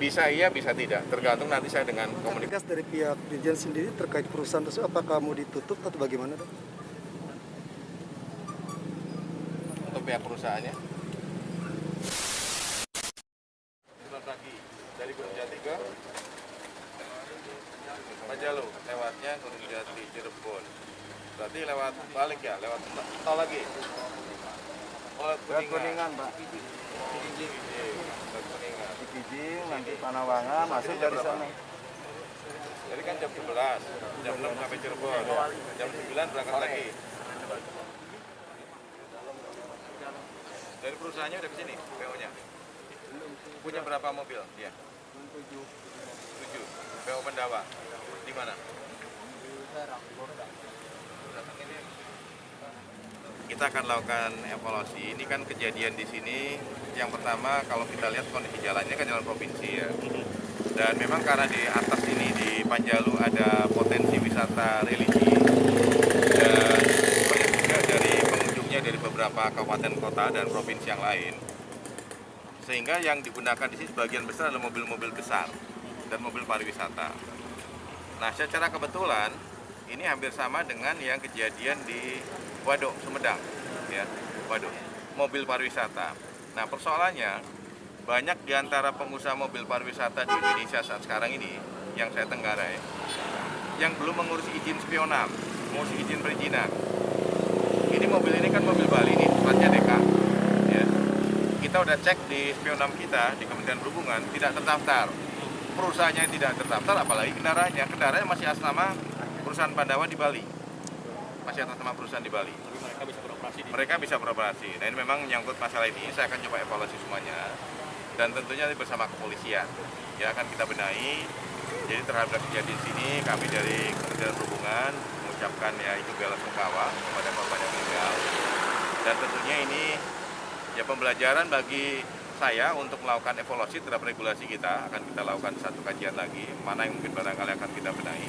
Bisa iya, bisa tidak. Tergantung nanti saya dengan komunikasi. Tegas dari pihak Dirjen sendiri terkait perusahaan tersebut, apakah mau ditutup atau bagaimana, Dok? Untuk pihak perusahaannya. Lagi dari Gunung Jati ke Panjalu, lewatnya Gunung Jati, Cirebon. Berarti lewat balik ya, lewat tol lagi. Lewat Kuningan, Pak. Lewat Kuningan. Di Kijing, nanti Panawangan, masuk dari sana. Jadi kan jam 11, jam 6 sampai Cirebon, jam 9 berangkat lagi. Dari perusahaannya udah ke sini, PO-nya. Punya berapa mobil dia? 7. PO Pendawa. Di mana? Kita akan lakukan evaluasi. Ini kan kejadian di sini. Yang pertama, kalau kita lihat kondisi jalannya kan jalan provinsi ya. Dan memang karena di atas ini di Panjalu ada potensi wisata religi dan banyak juga dari pengunjungnya dari beberapa kabupaten kota dan provinsi yang lain. Sehingga yang digunakan di sini sebagian besar adalah mobil-mobil besar dan mobil pariwisata. Nah, secara kebetulan ini hampir sama dengan yang kejadian di Waduk, Sumedang, ya, Waduk, mobil pariwisata. Nah, persoalannya banyak di antara pengusaha mobil pariwisata di Indonesia saat sekarang ini yang saya tenggarai, yang belum mengurus izin spionam, mengurus izin perizinan. Ini mobil ini kan mobil Bali nih, platnya DK. Ya. Kita udah cek di spionam kita di Kementerian Perhubungan tidak terdaftar. Perusahaannya yang tidak terdaftar, apalagi kendaraannya. Kendaraannya masih atas nama perusahaan Pandawa di Bali. Masih atas nama perusahaan di Bali. Tapi mereka bisa beroperasi Mereka bisa beroperasi. Nah, ini memang menyangkut masalah ini, saya akan coba evaluasi semuanya. Dan tentunya bersama kepolisian. Ya, akan kita benahi. Jadi terhadap kejadian sini, kami dari Kementerian Perhubungan mengucapkan ya itu bela sungkawa kepada korban yang meninggal. Dan tentunya ini ya pembelajaran bagi saya untuk melakukan evaluasi terhadap regulasi kita. Akan kita lakukan satu kajian lagi, mana yang mungkin barangkali akan kita benahi.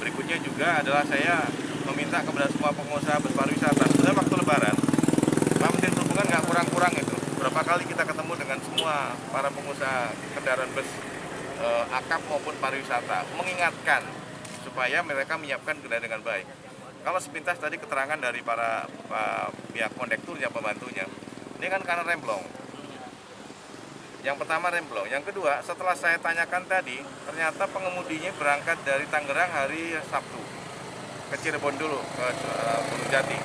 Berikutnya juga adalah saya meminta kepada semua pengusaha bus pariwisata. Sebenarnya waktu Lebaran, Pak Menteri Perhubungan nggak kurang-kurang itu. Berapa kali kita ketemu dengan semua para pengusaha kendaraan bus akap maupun pariwisata, mengingatkan supaya mereka menyiapkan kendaraan dengan baik. Kalau sepintas tadi keterangan dari para pihak kondekturnya, pembantunya, ini kan karena remblong. Yang pertama remblong, yang kedua setelah saya tanyakan tadi, ternyata pengemudinya berangkat dari Tangerang hari Sabtu ke Cirebon dulu, ke Gunung Jati,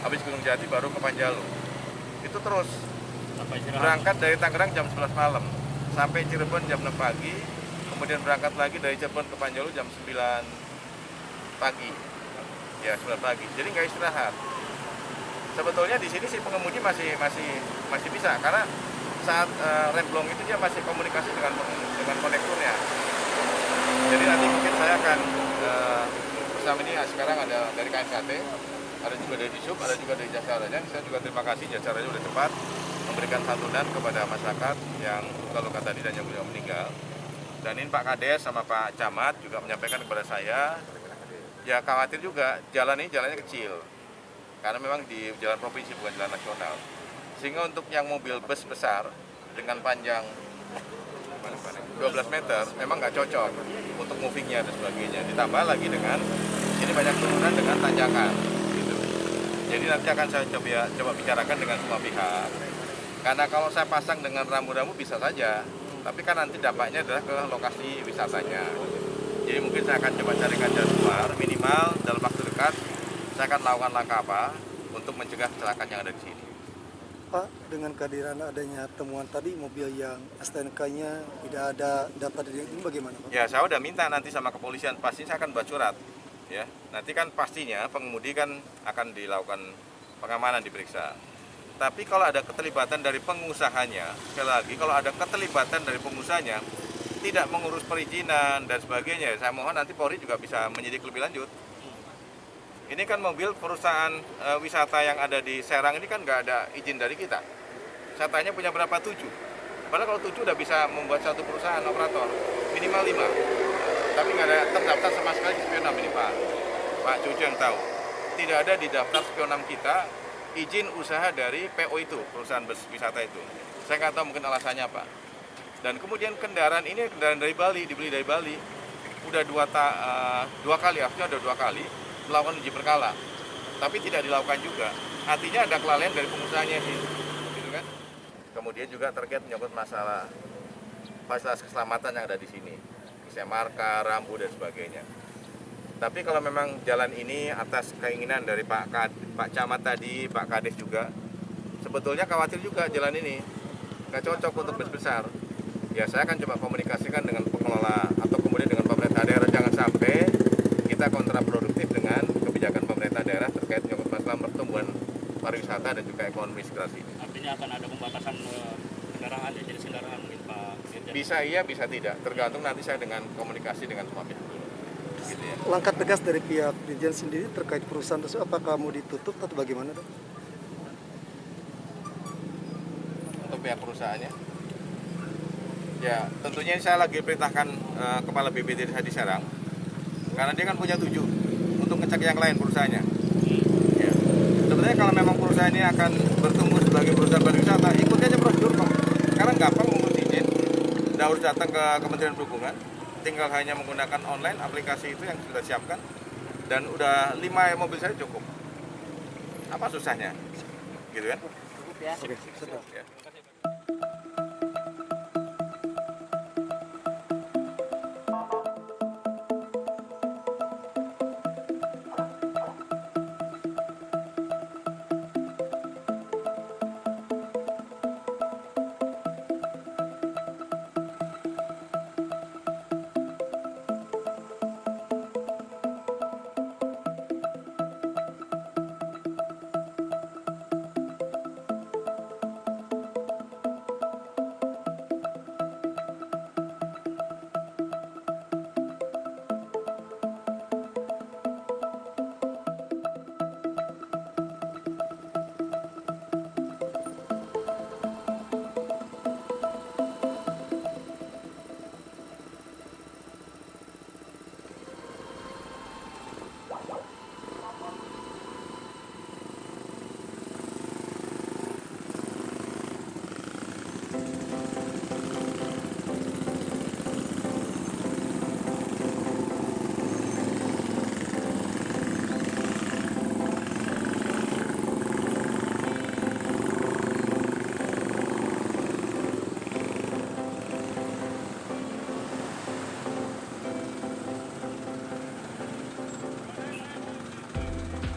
habis Gunung Jati baru ke Panjalu. Itu terus berangkat dari Tangerang jam 11 malam sampai Cirebon jam 6 pagi, kemudian berangkat lagi dari Cirebon ke Panjalu jam 9 pagi, ya 9 pagi. Jadi nggak istirahat. Sebetulnya di sini si pengemudi masih bisa karena saat remblong itu dia masih komunikasi dengan kondekturnya. Jadi nanti mungkin saya akan bersama ini sekarang ada dari KNKT, ada juga dari Disub, ada juga dari Jasa Raja. Saya juga terima kasih Jasa Raja sudah cepat memberikan santunan kepada masyarakat yang luka-luka tadi dan yang beliau meninggal. Dan ini Pak Kades sama Pak Camat juga menyampaikan kepada saya, ya khawatir juga jalan ini jalannya kecil, karena memang di jalan provinsi bukan jalan nasional. Sehingga untuk yang mobil bus besar dengan panjang 12 meter memang nggak cocok untuk movingnya dan sebagainya. Ditambah lagi dengan ini banyak turunan dengan tanjakan. Gitu. Jadi nanti akan saya coba bicarakan dengan semua pihak. Karena kalau saya pasang dengan rambu-rambu bisa saja, tapi kan nanti dampaknya adalah ke lokasi wisatanya. Jadi mungkin saya akan coba carikan jalan keluar, minimal dalam waktu dekat saya akan lakukan langkah apa untuk mencegah kecelakaan yang ada di sini. Pak, dengan kehadiran adanya temuan tadi mobil yang STNK-nya tidak ada data dari ini bagaimana, Pak? Ya, saya udah minta nanti sama kepolisian, pasti saya akan buat surat. Ya, nanti kan pastinya pengemudi kan akan dilakukan pengamanan, diperiksa. Tapi kalau ada keterlibatan dari pengusahanya, sekali lagi kalau ada keterlibatan dari pengusahanya tidak mengurus perizinan dan sebagainya, saya mohon nanti Polri juga bisa menyidik lebih lanjut. Ini kan mobil perusahaan wisata yang ada di Serang ini kan nggak ada izin dari kita. Saya tanya punya berapa 7. Padahal kalau 7 udah bisa membuat satu perusahaan operator, minimal 5. Tapi nggak ada terdaftar sama sekali di spionam ini Pak Cucu yang tahu. Tidak ada di daftar spionam kita izin usaha dari PO itu, perusahaan bus wisata itu. Saya nggak tahu mungkin alasannya apa. Dan kemudian kendaraan ini kendaraan dari Bali, dibeli dari Bali. Udah dua kali, artinya udah 2 kali melakukan uji berkala. Tapi tidak dilakukan juga. Artinya ada kelalaian dari pengusahanya sih. Gitu kan? Kemudian juga terkait menyangkut masalah fasilitas keselamatan yang ada di sini. Misalnya marka, rambu dan sebagainya. Tapi kalau memang jalan ini atas keinginan dari Pak Camat tadi, Pak Kades juga, sebetulnya khawatir juga jalan ini nggak cocok untuk bus besar. Ya saya akan coba komunikasikan dengan pengelola atau kemudian dengan pemerintah daerah, jangan sampai kita kontraproduktif dengan kebijakan pemerintah daerah terkait menyangkut masalah pertumbuhan pariwisata dan juga ekonomi sekitar sini. Artinya akan ada pembatasan kendaraan, ya, jenis kendaraan mungkin Pak Dirjen? Bisa iya, bisa tidak. Tergantung nanti saya dengan komunikasi dengan semua pihak dulu. Gitu ya. Langkah tegas dari pihak Dirjen sendiri terkait perusahaan tersebut, apakah mau ditutup atau bagaimana, Dok? Untuk pihak perusahaannya, ya tentunya saya lagi perintahkan kepala BPT di Serang, karena dia kan punya 7 untuk ngecek yang lain perusahaannya. Ya. Sebenarnya kalau memang perusahaan ini akan bertumbuh sebagai perusahaan pariwisata, ikuti aja prosedur kok. Sekarang gampang mengurus izin, nggak harus datang ke Kementerian Perhubungan, tinggal hanya menggunakan online aplikasi itu yang sudah siapkan, dan udah 5 mobil saya cukup. Apa susahnya? Gitu kan? Oke, sudah. Ya.